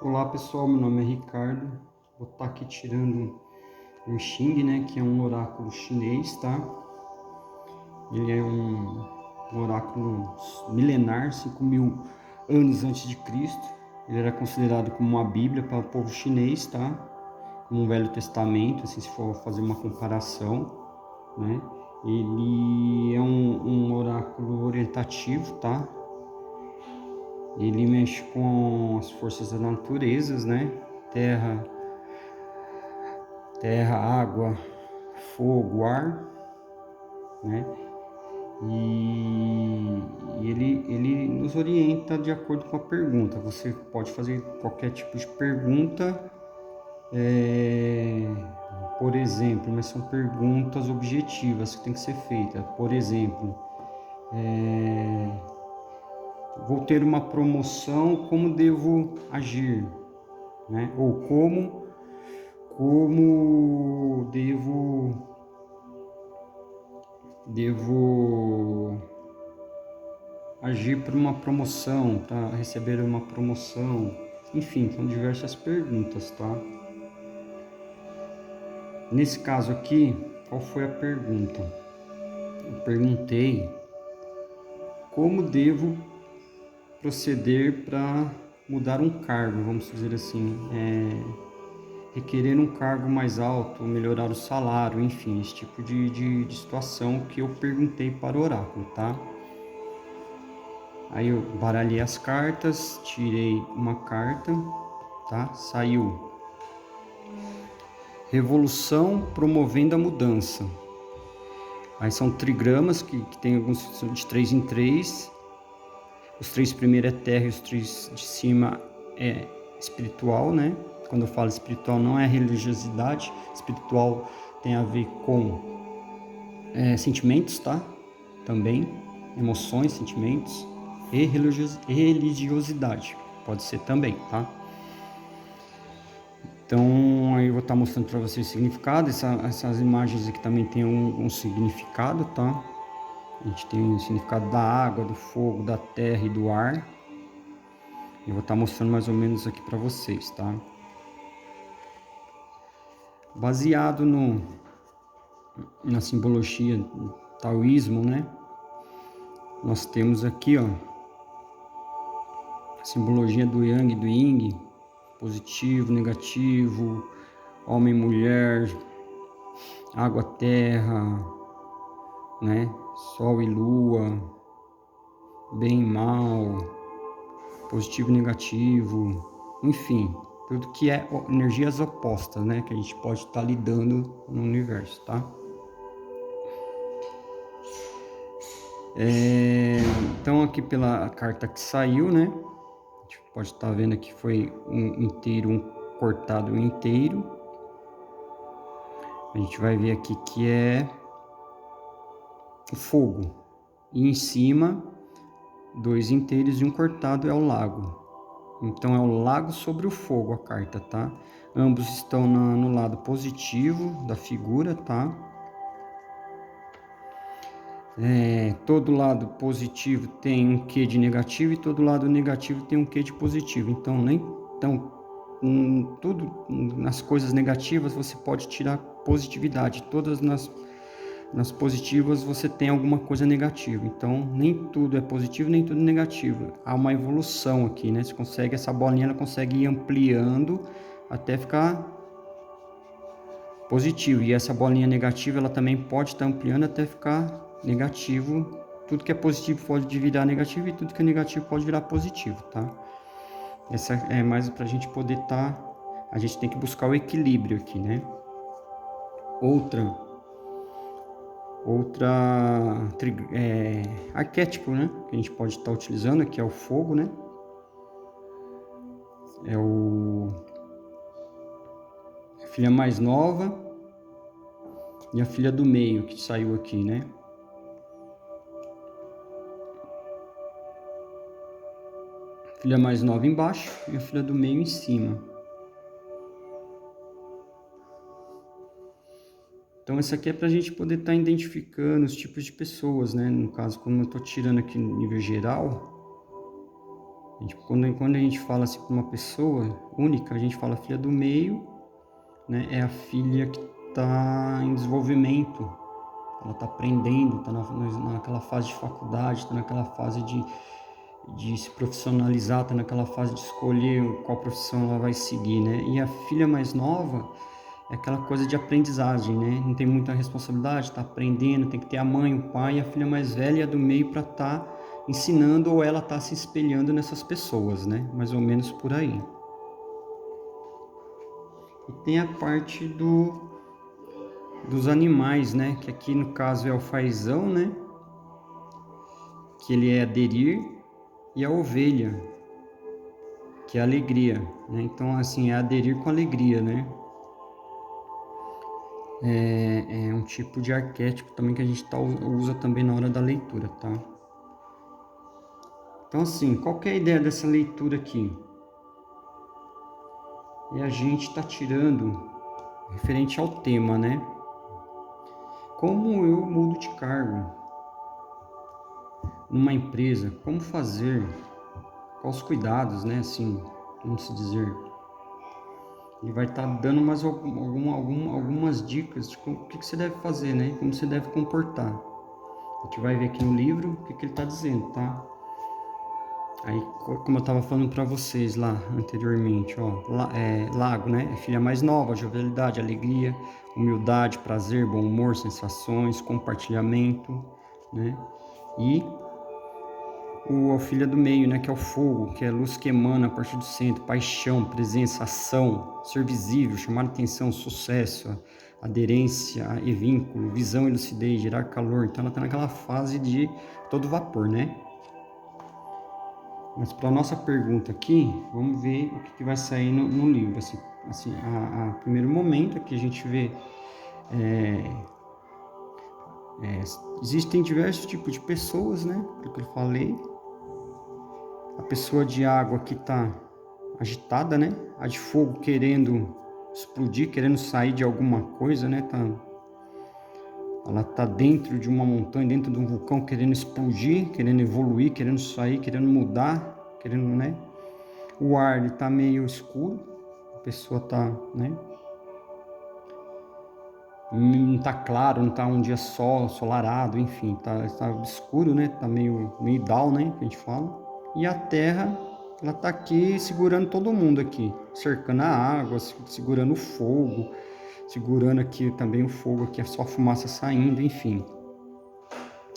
Olá pessoal, meu nome é Ricardo. Vou estar aqui tirando um Xing, né, que é um oráculo chinês, tá? Ele é um oráculo milenar, 5.000 anos antes de Cristo. Ele era considerado como uma Bíblia para o povo chinês, tá? Como um Velho Testamento, assim, se for fazer uma comparação, né? Ele é um oráculo orientativo, tá? Ele mexe com as forças da natureza, né? Terra, água, fogo, ar, né? E ele nos orienta de acordo com a pergunta. Você pode fazer qualquer tipo de pergunta, é, por exemplo, mas são perguntas objetivas que tem que ser feitas. Por exemplo, vou ter uma promoção, como devo agir, né? Ou como devo agir por uma promoção, para receber uma promoção. Enfim, são diversas perguntas, tá? Nesse caso aqui, qual foi a pergunta? Eu perguntei como devo proceder para mudar um cargo, vamos dizer assim, requerer um cargo mais alto, melhorar o salário, enfim, esse tipo de situação que eu perguntei para o oráculo, tá? Aí eu baralhei as cartas, tirei uma carta, tá? Saiu Revolução promovendo a mudança. Aí são trigramas que tem alguns de 3 em 3. Os 3 primeiros é terra e os 3 de cima é espiritual, né? Quando eu falo espiritual não é religiosidade, espiritual tem a ver com sentimentos, tá? Também, emoções, sentimentos e religiosidade, pode ser também, tá? Então, aí eu vou estar mostrando para vocês o significado. Essas imagens aqui também tem um significado, tá? A gente tem o significado da água, do fogo, da terra e do ar. Eu vou estar mostrando mais ou menos aqui para vocês, tá? Baseado na simbologia do taoísmo, né? Nós temos aqui, ó, a simbologia do Yang e do Yin, positivo, negativo, homem e mulher, água, terra, né? Sol e lua, bem e mal, positivo e negativo, enfim, tudo que é energias opostas, né? Que a gente pode estar lidando no universo, tá? Então aqui pela carta que saiu, né? A gente pode estar vendo aqui foi um inteiro, um cortado inteiro. A gente vai ver aqui que é o fogo. E em cima, 2 inteiros e um cortado é o lago. Então é o lago sobre o fogo a carta, tá? Ambos estão no lado positivo da figura, tá? Todo lado positivo tem um quê de negativo e todo lado negativo tem um quê de positivo. Então tudo nas coisas negativas você pode tirar positividade. Todas nas positivas você tem alguma coisa negativa. Então nem tudo é positivo, nem tudo é negativo. Há uma evolução aqui, né? Você consegue, essa bolinha ela consegue ir ampliando até ficar positivo. E essa bolinha negativa ela também pode estar ampliando até ficar negativo. Tudo que é positivo pode virar negativo e tudo que é negativo pode virar positivo, tá? Essa é mais para a gente poder estar. A gente tem que buscar o equilíbrio aqui, né? Outra arquétipo, né? Que a gente pode estar utilizando, que é o fogo, né? É a filha mais nova e a filha do meio que saiu aqui, né? A filha mais nova embaixo e a filha do meio em cima. Então, isso aqui é para a gente poder estar identificando os tipos de pessoas, né? No caso, como eu estou tirando aqui no nível geral, Quando a gente fala assim para uma pessoa única, a gente fala filha do meio, né? É a filha que está em desenvolvimento, ela está aprendendo, está naquela fase de faculdade, está naquela fase de se profissionalizar, está naquela fase de escolher qual profissão ela vai seguir, né? E a filha mais nova é aquela coisa de aprendizagem, né? Não tem muita responsabilidade, está aprendendo, tem que ter a mãe, o pai, e a filha mais velha é a do meio para estar ensinando, ou ela está se espelhando nessas pessoas, né? Mais ou menos por aí. E tem a parte dos animais, né? Que aqui no caso é o fazão, né? Que ele é aderir, e a ovelha, que é a alegria, né? Então, assim, é aderir com alegria, né? É um tipo de arquétipo também que a gente usa também na hora da leitura, tá? Então, assim, qual que é a ideia dessa leitura aqui? E a gente tá tirando referente ao tema, né? Como eu mudo de cargo numa empresa? Como fazer? Quais os cuidados, né? Assim, vamos se dizer. Ele vai estar dando mais algumas dicas de o que você deve fazer, né? Como você deve comportar. A gente vai ver aqui no livro o que ele está dizendo, tá? Aí, como eu estava falando para vocês lá anteriormente, ó, lago, né? É filha mais nova, jovialidade, alegria, humildade, prazer, bom humor, sensações, compartilhamento, né? E a filha do meio, né? Que é o fogo, que é a luz que emana a partir do centro, paixão, presença, ação, ser visível, chamar atenção, sucesso, aderência e vínculo, visão e lucidez, gerar calor. Então ela está naquela fase de todo vapor, né? Mas para a nossa pergunta aqui, vamos ver o que vai sair no livro. Assim, a primeiro momento que a gente vê, existem diversos tipos de pessoas, né? Pelo que eu falei. A pessoa de água que está agitada, né? A de fogo querendo explodir, querendo sair de alguma coisa, né? Ela está dentro de uma montanha, dentro de um vulcão, querendo explodir, querendo evoluir, querendo sair, querendo mudar, querendo, né? O ar, ele tá meio escuro, a pessoa tá, né? Não tá claro, não tá um dia solarado, enfim, tá escuro, né? Tá meio down, né? Que a gente fala. E a terra, ela tá aqui segurando todo mundo aqui, cercando a água, segurando o fogo, segurando aqui também o fogo, aqui é só fumaça saindo, enfim.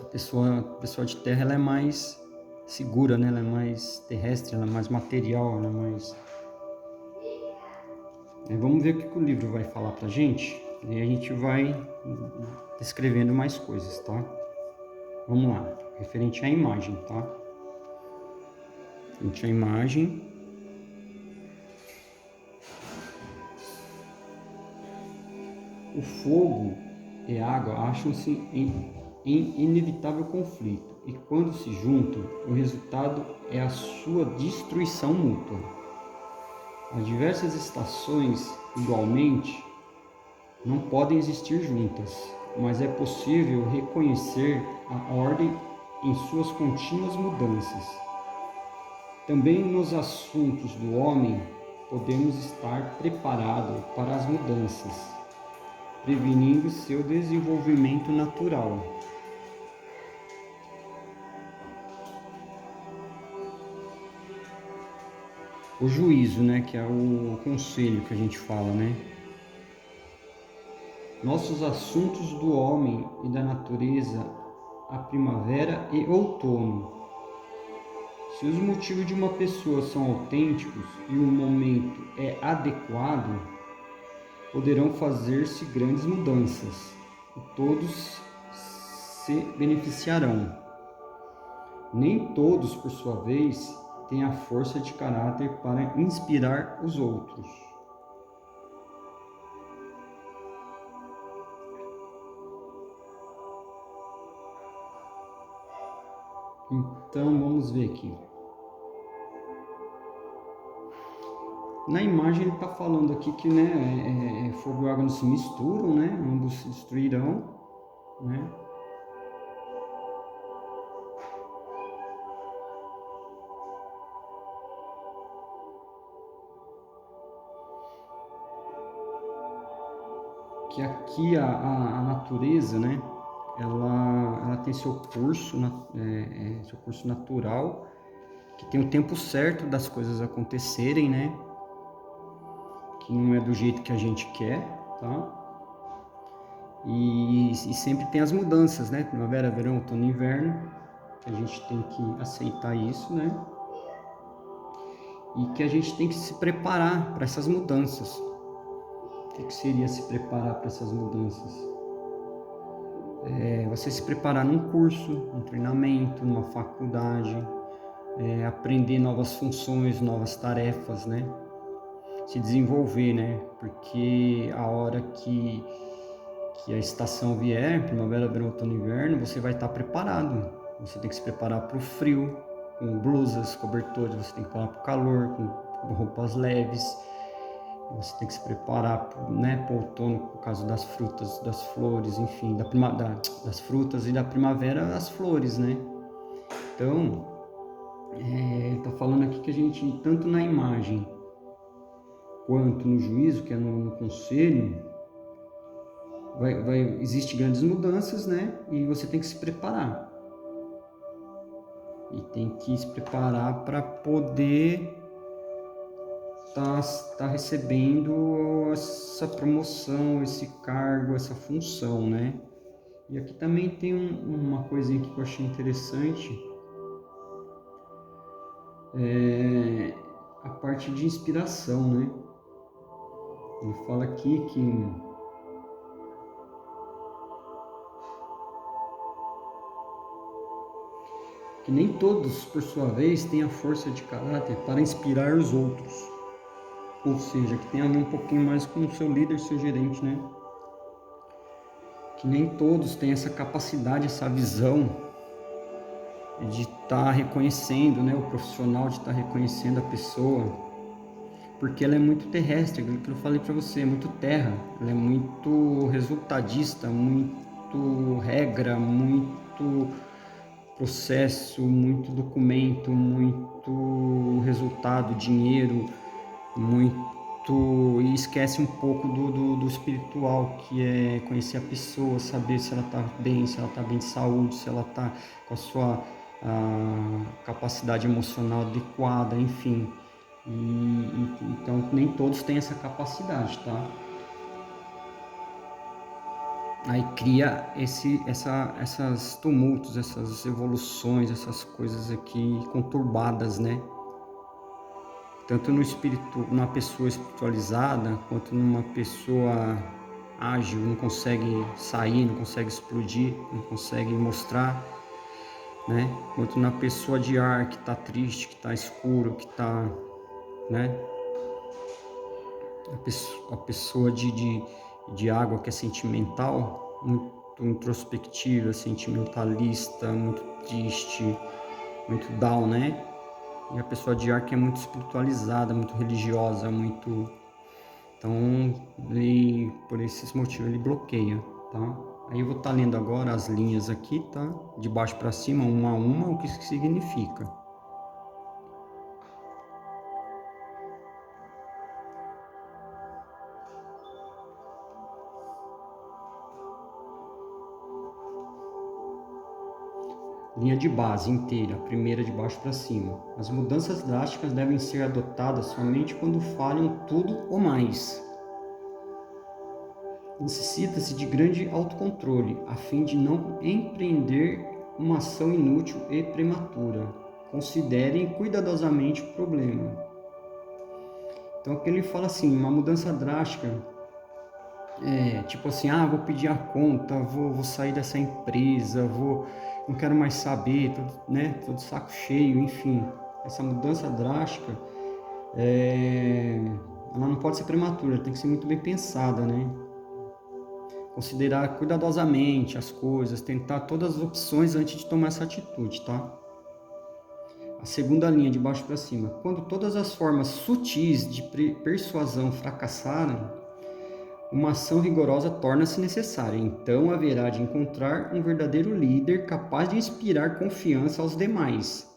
A pessoa de terra, ela é mais segura, né? Ela é mais terrestre, ela é mais material, ela é mais... Vamos ver o que o livro vai falar pra gente, e a gente vai descrevendo mais coisas, tá? Vamos lá, referente à imagem, tá? Referente à imagem. O fogo e a água acham-se em inevitável conflito, e quando se juntam, o resultado é a sua destruição mútua. As diversas estações, igualmente, não podem existir juntas, mas é possível reconhecer a ordem em suas contínuas mudanças. Também nos assuntos do homem podemos estar preparados para as mudanças, prevenindo seu desenvolvimento natural. O juízo, né, que é o conselho que a gente fala, né? Nossos assuntos do homem e da natureza, a primavera e outono. Se os motivos de uma pessoa são autênticos e o momento é adequado, poderão fazer-se grandes mudanças e todos se beneficiarão. Nem todos, por sua vez, têm a força de caráter para inspirar os outros. Então, vamos ver aqui. Na imagem ele está falando aqui que, né, fogo e água não se misturam, né, ambos se destruirão, né. que aqui a natureza, né, ela tem seu curso, seu curso natural, que tem o tempo certo das coisas acontecerem, né, que não é do jeito que a gente quer, tá? E sempre tem as mudanças, né, primavera, verão, outono e inverno, que a gente tem que aceitar isso, né, e que a gente tem que se preparar para essas mudanças. O que seria se preparar para essas mudanças? Você se preparar num curso, num treinamento, numa faculdade, aprender novas funções, novas tarefas, né? Se desenvolver, né? Porque a hora que a estação vier, primavera, verão, outono e inverno, você vai estar preparado. Você tem que se preparar para o frio, com blusas, cobertores, você tem que preparar para o calor, com roupas leves. Você tem que se preparar, né, para o outono, por causa das frutas, das flores, enfim, das frutas, e da primavera, as flores, né? Então, ele está falando aqui que a gente, tanto na imagem quanto no juízo, que é no conselho, existe grandes mudanças, né? E você tem que se preparar. E tem que se preparar para poder tá recebendo essa promoção, esse cargo, essa função, né? E aqui também tem uma coisinha que eu achei interessante, a parte de inspiração, né? Ele fala aqui que nem todos, por sua vez, têm a força de caráter para inspirar os outros. Ou seja, que tem a ver um pouquinho mais com o seu líder, seu gerente, né? Que nem todos têm essa capacidade, essa visão de estar reconhecendo, né? O profissional, de estar reconhecendo a pessoa, porque ela é muito terrestre, aquilo que eu falei para você, é muito terra, ela é muito resultadista, muito regra, muito processo, muito documento, muito resultado, dinheiro, muito, e esquece um pouco do espiritual, que é conhecer a pessoa, saber se ela está bem, se ela está bem de saúde, se ela está com a sua capacidade emocional adequada, enfim. Então nem todos têm essa capacidade, tá? Aí cria essas tumultos, essas evoluções, essas coisas aqui conturbadas, né? Tanto no espírito, numa pessoa espiritualizada, quanto numa pessoa ágil, não consegue sair, não consegue explodir, não consegue mostrar, né? Quanto na pessoa de ar, que está triste, que está escuro, que está, né? A pessoa de água, que é sentimental, muito introspectiva, sentimentalista, muito triste, muito down, né? E a pessoa de ar, que é muito espiritualizada, muito religiosa, muito... Então, por esses motivos, ele bloqueia, tá? Aí eu vou estar lendo agora as linhas aqui, tá? De baixo para cima, uma a uma, o que isso significa. Linha de base inteira, a primeira de baixo para cima. As mudanças drásticas devem ser adotadas somente quando falham tudo ou mais. Necessita-se de grande autocontrole, a fim de não empreender uma ação inútil e prematura. Considerem cuidadosamente o problema. Então aqui ele fala assim, uma mudança drástica, tipo assim, vou pedir a conta, vou sair dessa empresa, não quero mais saber, tô de saco cheio, enfim. Essa mudança drástica, ela não pode ser prematura, tem que ser muito bem pensada, né? Considerar cuidadosamente as coisas, tentar todas as opções antes de tomar essa atitude, tá? A segunda linha, de baixo para cima. Quando todas as formas sutis de persuasão fracassarem, uma ação rigorosa torna-se necessária. Então haverá de encontrar um verdadeiro líder capaz de inspirar confiança aos demais.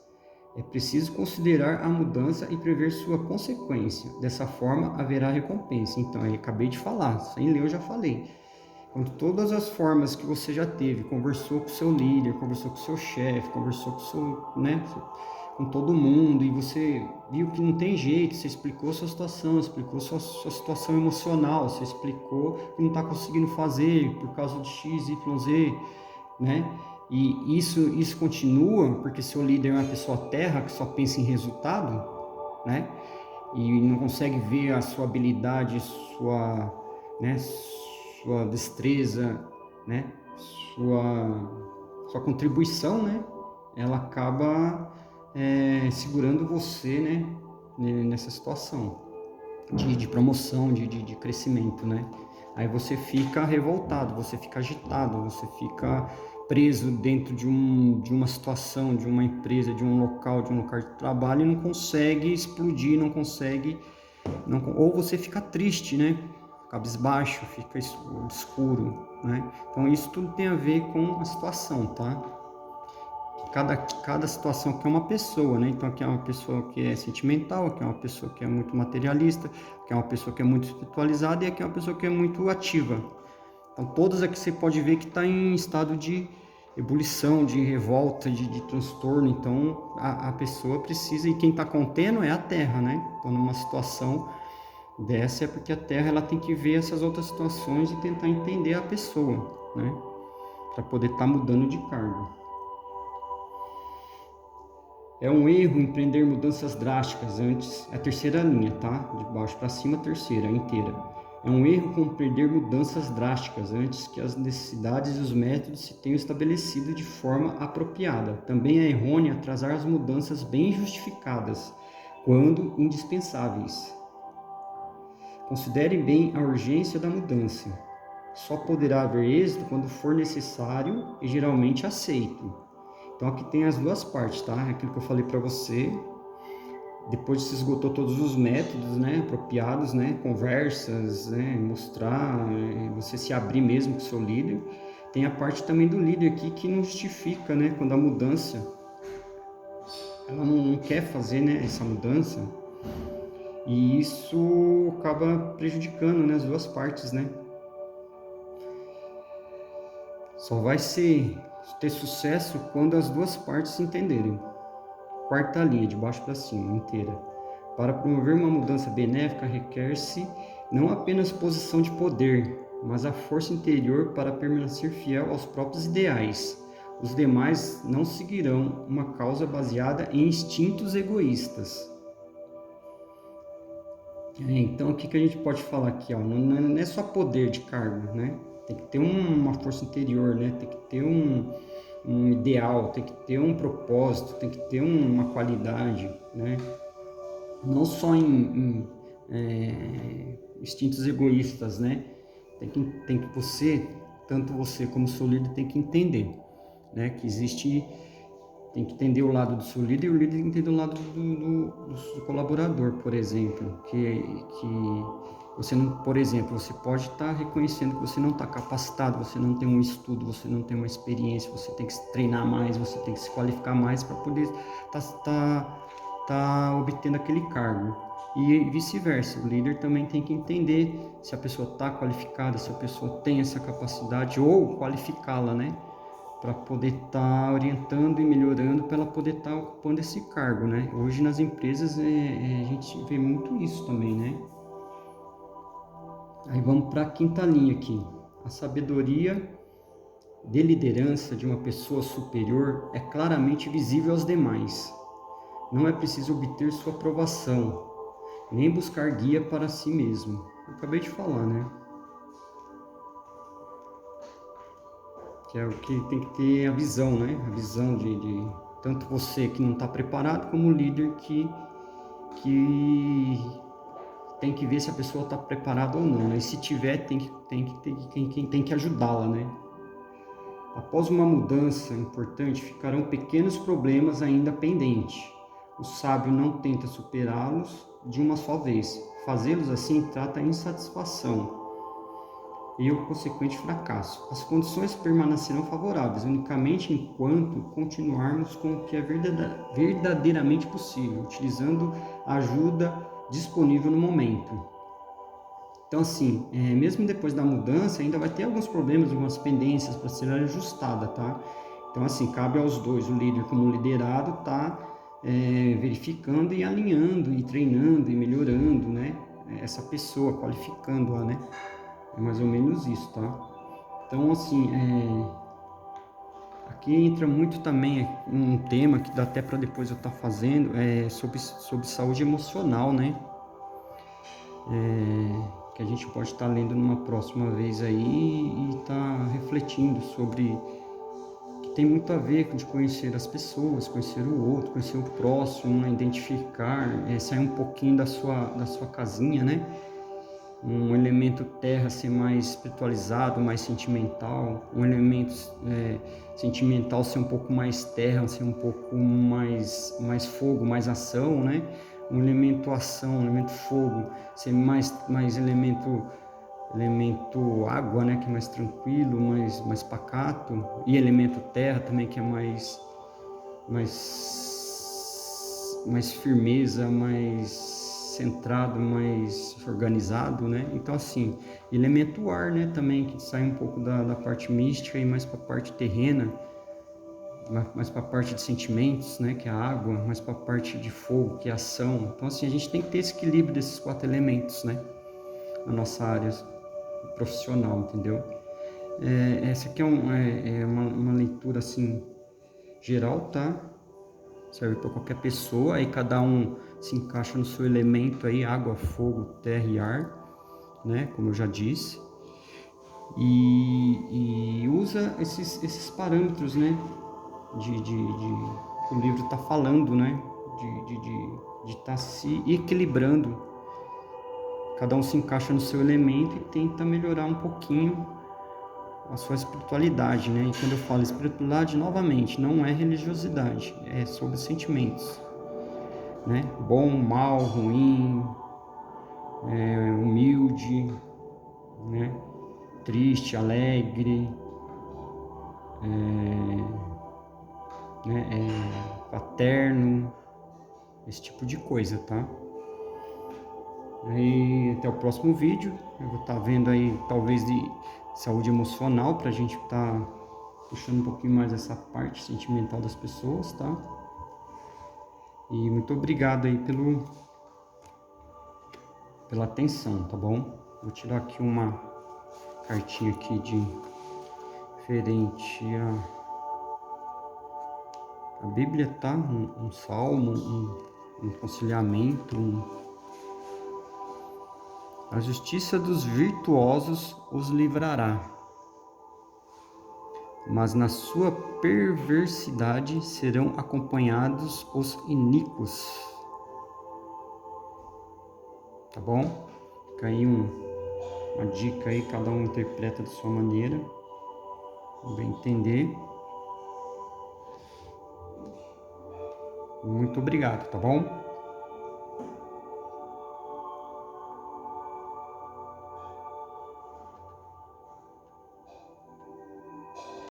É preciso considerar a mudança e prever sua consequência. Dessa forma haverá recompensa. Então, eu acabei de falar, sem ler eu já falei. Quando todas as formas que você já teve, conversou com o seu líder, conversou com o seu chefe, conversou com o seu, né, com todo mundo, e você viu que não tem jeito, você explicou a sua situação, explicou sua situação emocional, você explicou que não está conseguindo fazer por causa de X, Y, Z, né? E isso continua porque seu líder é uma pessoa terra que só pensa em resultado, né? E não consegue ver a sua habilidade, né, sua destreza, né, sua contribuição, né, ela acaba segurando você, né, nessa situação de promoção, de crescimento, né. Aí você fica revoltado, você fica agitado, você fica preso dentro de uma situação, de uma empresa, de um local de trabalho e não consegue explodir, não consegue, ou você fica triste, né? Cabisbaixo, fica escuro, né? Então isso tudo tem a ver com a situação, tá? Cada situação que é uma pessoa, né? Então aqui é uma pessoa que é sentimental, aqui é uma pessoa que é muito materialista, aqui é uma pessoa que é muito espiritualizada e aqui é uma pessoa que é muito ativa. Então todas aqui você pode ver que está em estado de ebulição, de revolta, de transtorno. Então a pessoa precisa, e quem está contendo é a Terra, né? Então numa situação dessa é porque a Terra ela tem que ver essas outras situações e tentar entender a pessoa, né? Para poder estar mudando de cargo. É um erro empreender mudanças drásticas antes, é a terceira linha, tá? De baixo para cima, a terceira inteira. É um erro compreender mudanças drásticas antes que as necessidades e os métodos se tenham estabelecido de forma apropriada. Também é errôneo atrasar as mudanças bem justificadas, quando indispensáveis. Considere bem a urgência da mudança. Só poderá haver êxito quando for necessário e geralmente aceito. Então aqui tem as duas partes, tá? Aquilo que eu falei para você. Depois se esgotou todos os métodos, né, apropriados, né, conversas, né, mostrar, você se abrir mesmo com o seu líder. Tem a parte também do líder aqui que não justifica, né, quando a mudança, ela não quer fazer, né, essa mudança. E isso acaba prejudicando, né, as duas partes, né. Só vai ter sucesso quando as duas partes se entenderem. Quarta linha, de baixo para cima, inteira. Para promover uma mudança benéfica, requer-se não apenas posição de poder, mas a força interior para permanecer fiel aos próprios ideais. Os demais não seguirão uma causa baseada em instintos egoístas. Então, o que a gente pode falar aqui? Ó? Não é só poder de cargo, né? Tem que ter uma força interior, né? Tem que ter um ideal, tem que ter um propósito, tem que ter uma qualidade, né? Não só em instintos egoístas, né? Tem que você, tanto você como seu líder, tem que entender, né? Que existe, tem que entender o lado do seu líder e o líder tem que entender o lado do colaborador, por exemplo, que você não, por exemplo, você pode estar reconhecendo que você não está capacitado, você não tem um estudo, você não tem uma experiência, você tem que se treinar mais, você tem que se qualificar mais para poder tá obtendo aquele cargo. E vice-versa, o líder também tem que entender se a pessoa está qualificada, se a pessoa tem essa capacidade ou qualificá-la, né? Para poder estar orientando e melhorando, para ela poder estar ocupando esse cargo, né? Hoje nas empresas a gente vê muito isso também, né? Aí vamos para a quinta linha aqui. A sabedoria de liderança de uma pessoa superior é claramente visível aos demais. Não é preciso obter sua aprovação, nem buscar guia para si mesmo. Eu acabei de falar, né? Que é o que tem que ter a visão, né? A visão de tanto você que não está preparado, como o líder que tem que ver se a pessoa está preparada ou não, né? E se tiver, tem que ajudá-la, né? Após uma mudança importante, ficarão pequenos problemas ainda pendentes. O sábio não tenta superá-los de uma só vez. Fazê-los assim trata a insatisfação e o consequente fracasso. As condições permanecerão favoráveis unicamente enquanto continuarmos com o que é verdadeiramente possível, utilizando a ajuda disponível no momento. Então, assim, mesmo depois da mudança, ainda vai ter alguns problemas, algumas pendências para ser ajustada, tá? Então, assim, cabe aos dois, o líder como liderado, tá verificando e alinhando, e treinando, e melhorando, né? Essa pessoa, qualificando-a, né? É mais ou menos isso, tá? Então, assim, aqui entra muito também um tema que dá até para depois eu estar fazendo, sobre saúde emocional, né? Que a gente pode estar lendo numa próxima vez aí e estar refletindo sobre, que tem muito a ver de conhecer as pessoas, conhecer o outro, conhecer o próximo, né? Identificar, sair um pouquinho da sua casinha, né? Um elemento terra ser mais espiritualizado, mais sentimental, um elemento sentimental ser um pouco mais terra, ser um pouco mais fogo, mais ação, né? Um elemento ação, um elemento fogo, ser mais elemento água, né? Que é mais tranquilo, mais pacato, e elemento terra também, que é mais firmeza, mais centrado, mais organizado, né? Então, assim, elemento ar, né? Também, que sai um pouco da parte mística e mais para a parte terrena, mais para a parte de sentimentos, né? Que é a água, mais para a parte de fogo, que é a ação. Então, assim, a gente tem que ter esse equilíbrio desses 4 elementos, né? Na nossa área profissional, entendeu? Essa aqui é uma leitura, assim, geral, tá? Serve para qualquer pessoa, aí cada um se encaixa no seu elemento aí, água, fogo, terra e ar, né? Como eu já disse. E usa esses parâmetros, né? Que o livro está falando, né? De estar se equilibrando. Cada um se encaixa no seu elemento e tenta melhorar um pouquinho a sua espiritualidade, né? E quando eu falo espiritualidade, novamente, não é religiosidade, é sobre sentimentos, né? Bom, mal, ruim, humilde, né? Triste, alegre, né? Paterno, esse tipo de coisa, tá? Aí, até o próximo vídeo, eu vou estar vendo aí, talvez, de saúde emocional, pra gente estar puxando um pouquinho mais essa parte sentimental das pessoas, tá? E muito obrigado aí pela atenção, tá bom? Vou tirar aqui uma cartinha aqui referente a Bíblia, tá? Um salmo, um conciliamento. A justiça dos virtuosos os livrará, mas na sua perversidade serão acompanhados os iníquos. Tá bom? Fica aí uma dica aí, cada um interpreta da sua maneira, vai entender. Muito obrigado, tá bom?